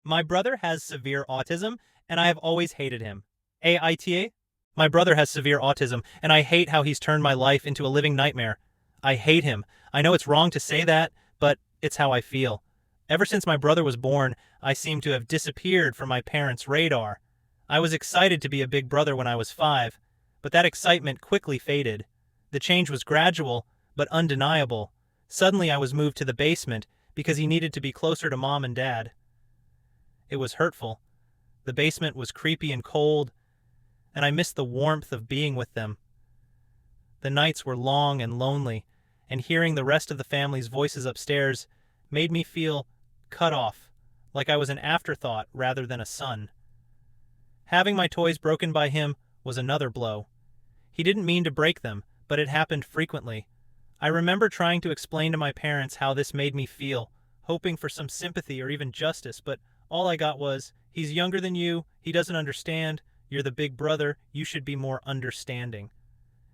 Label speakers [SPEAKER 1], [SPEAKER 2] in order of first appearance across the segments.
[SPEAKER 1] My brother has severe autism, and I have always hated him. AITA? My brother has severe autism, and I hate how he's turned my life into a living nightmare. I hate him. I know it's wrong to say that, but it's how I feel. Ever since my brother was born, I seem to have disappeared from my parents' radar. I was excited to be a big brother when I was 5, but that excitement quickly faded. The change was gradual, but undeniable. Suddenly I was moved to the basement because he needed to be closer to mom and dad. It was hurtful. The basement was creepy and cold, and I missed the warmth of being with them. The nights were long and lonely, and hearing the rest of the family's voices upstairs made me feel cut off, like I was an afterthought rather than a son. Having my toys broken by him was another blow. He didn't mean to break them, but it happened frequently. I remember trying to explain to my parents how this made me feel, hoping for some sympathy or even justice, but all I got was, "He's younger than you, he doesn't understand, you're the big brother, you should be more understanding."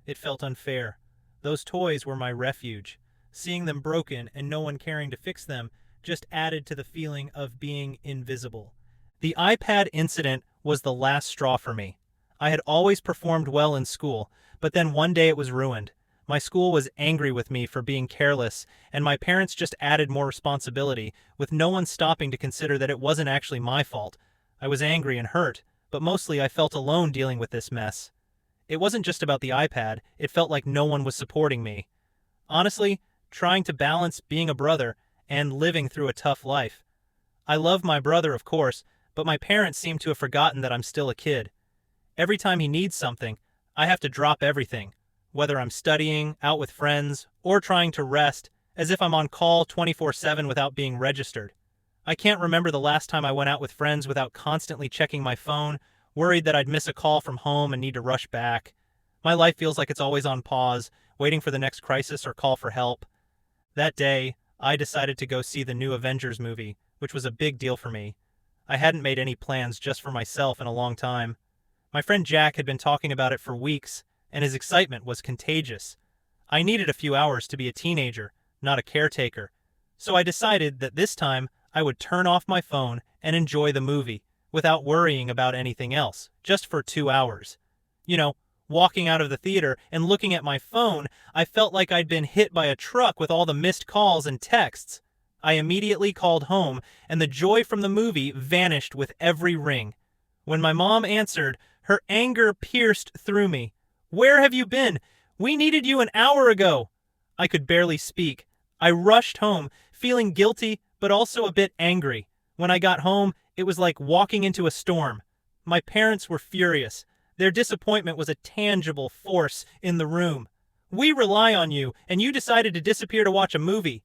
[SPEAKER 1] It felt unfair. Those toys were my refuge. Seeing them broken and no one caring to fix them just added to the feeling of being invisible. The iPad incident was the last straw for me. I had always performed well in school, but then one day it was ruined. My school was angry with me for being careless, and my parents just added more responsibility, with no one stopping to consider that it wasn't actually my fault. I was angry and hurt, but mostly I felt alone dealing with this mess. It wasn't just about the iPad, it felt like no one was supporting me. Honestly, trying to balance being a brother and living through a tough life. I love my brother, of course, but my parents seem to have forgotten that I'm still a kid. Every time he needs something, I have to drop everything, whether I'm studying, out with friends, or trying to rest, as if I'm on call 24/7 without being registered. I can't remember the last time I went out with friends without constantly checking my phone, worried that I'd miss a call from home and need to rush back. My life feels like it's always on pause, waiting for the next crisis or call for help. That day, I decided to go see the new Avengers movie, which was a big deal for me. I hadn't made any plans just for myself in a long time. My friend Jack had been talking about it for weeks, and his excitement was contagious. I needed a few hours to be a teenager, not a caretaker, so I decided that this time I would turn off my phone and enjoy the movie, without worrying about anything else, just for 2 hours. You know, walking out of the theater and looking at my phone, I felt like I'd been hit by a truck with all the missed calls and texts. I immediately called home, and the joy from the movie vanished with every ring. When my mom answered, her anger pierced through me. "Where have you been? We needed you an hour ago." I could barely speak. I rushed home, feeling guilty but also a bit angry. When I got home, it was like walking into a storm. My parents were furious. Their disappointment was a tangible force in the room. "We rely on you, and you decided to disappear to watch a movie."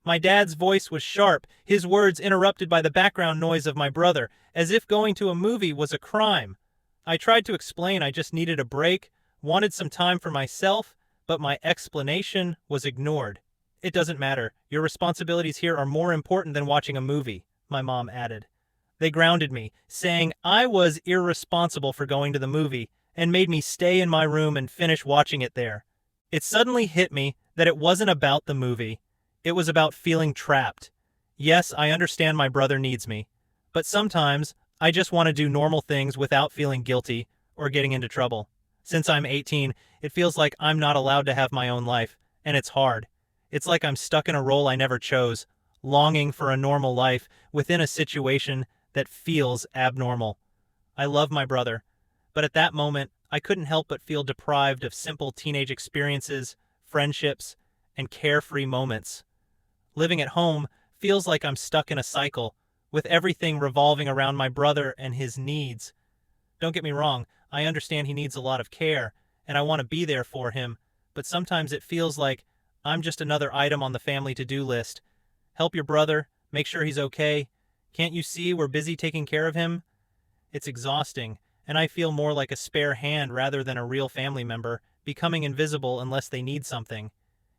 [SPEAKER 1] My dad's voice was sharp, his words interrupted by the background noise of my brother, as if going to a movie was a crime. I tried to explain I just needed a break, wanted some time for myself, but my explanation was ignored. "It doesn't matter. Your responsibilities here are more important than watching a movie," my mom added. They grounded me, saying I was irresponsible for going to the movie, and made me stay in my room and finish watching it there. It suddenly hit me that it wasn't about the movie. It was about feeling trapped. Yes, I understand my brother needs me, but sometimes I just want to do normal things without feeling guilty or getting into trouble. Since I'm 18, it feels like I'm not allowed to have my own life, and it's hard. It's like I'm stuck in a role I never chose, longing for a normal life within a situation that feels abnormal. I love my brother, but at that moment, I couldn't help but feel deprived of simple teenage experiences, friendships, and carefree moments. Living at home feels like I'm stuck in a cycle, with everything revolving around my brother and his needs. Don't get me wrong, I understand he needs a lot of care, and I want to be there for him, but sometimes it feels like I'm just another item on the family to-do list. Help your brother, make sure he's okay. Can't you see we're busy taking care of him? It's exhausting, and I feel more like a spare hand rather than a real family member, becoming invisible unless they need something.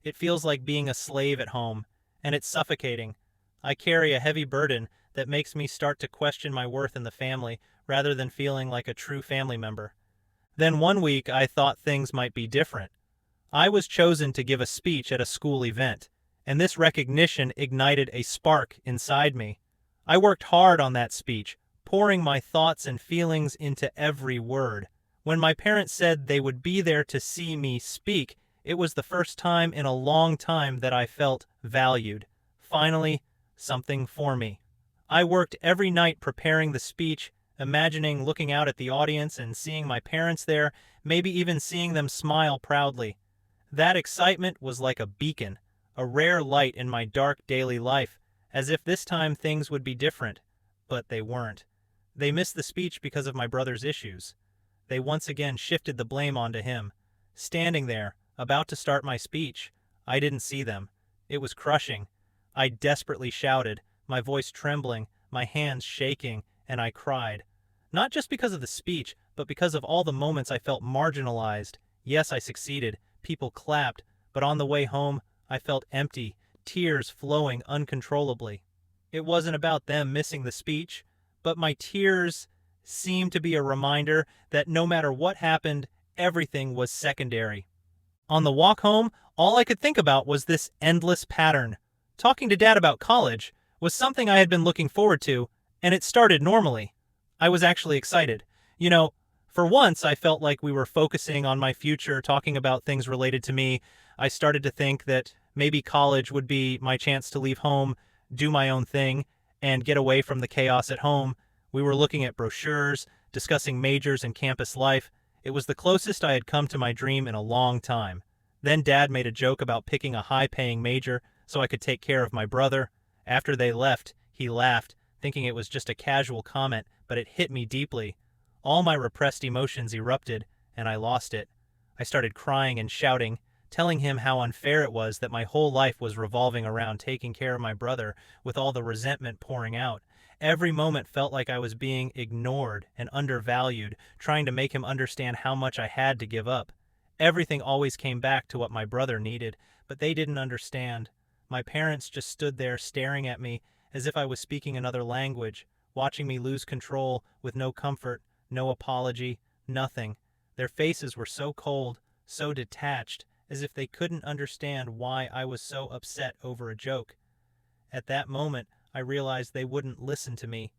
[SPEAKER 1] It feels like being a slave at home, and it's suffocating. I carry a heavy burden that makes me start to question my worth in the family rather than feeling like a true family member. Then one week I thought things might be different. I was chosen to give a speech at a school event, and this recognition ignited a spark inside me. I worked hard on that speech, pouring my thoughts and feelings into every word. When my parents said they would be there to see me speak, it was the first time in a long time that I felt valued. Finally, something for me. I worked every night preparing the speech, imagining looking out at the audience and seeing my parents there, maybe even seeing them smile proudly. That excitement was like a beacon, a rare light in my dark daily life, as if this time things would be different. But they weren't. They missed the speech because of my brother's issues. They once again shifted the blame onto him. Standing there, about to start my speech, I didn't see them. It was crushing. I desperately shouted, my voice trembling, my hands shaking, and I cried. Not just because of the speech, but because of all the moments I felt marginalized. Yes, I succeeded. People clapped, but on the way home, I felt empty, tears flowing uncontrollably. It wasn't about them missing the speech, but my tears seemed to be a reminder that no matter what happened, everything was secondary. On the walk home, all I could think about was this endless pattern. Talking to Dad about college was something I had been looking forward to, and it started normally. I was actually excited. For once, I felt like we were focusing on my future, talking about things related to me. I started to think that maybe college would be my chance to leave home, do my own thing, and get away from the chaos at home. We were looking at brochures, discussing majors and campus life. It was the closest I had come to my dream in a long time. Then Dad made a joke about picking a high-paying major so I could take care of my brother. After they left, he laughed, thinking it was just a casual comment, but it hit me deeply. All my repressed emotions erupted, and I lost it. I started crying and shouting, telling him how unfair it was that my whole life was revolving around taking care of my brother, with all the resentment pouring out. Every moment felt like I was being ignored and undervalued, trying to make him understand how much I had to give up. Everything always came back to what my brother needed, but they didn't understand. My parents just stood there staring at me as if I was speaking another language, watching me lose control with no comfort, no apology, nothing. Their faces were so cold, so detached, as if they couldn't understand why I was so upset over a joke. At that moment, I realized they wouldn't listen to me.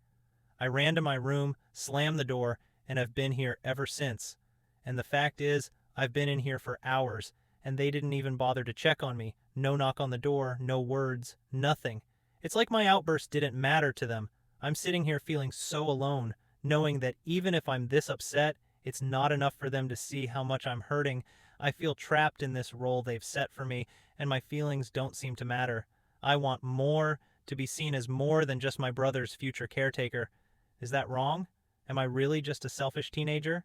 [SPEAKER 1] I ran to my room, slammed the door, and have been here ever since. And the fact is, I've been in here for hours, and they didn't even bother to check on me. No knock on the door, no words, nothing. It's like my outburst didn't matter to them. I'm sitting here feeling so alone, knowing that even if I'm this upset, it's not enough for them to see how much I'm hurting. I feel trapped in this role they've set for me, and my feelings don't seem to matter. I want more, to be seen as more than just my brother's future caretaker. Is that wrong? Am I really just a selfish teenager?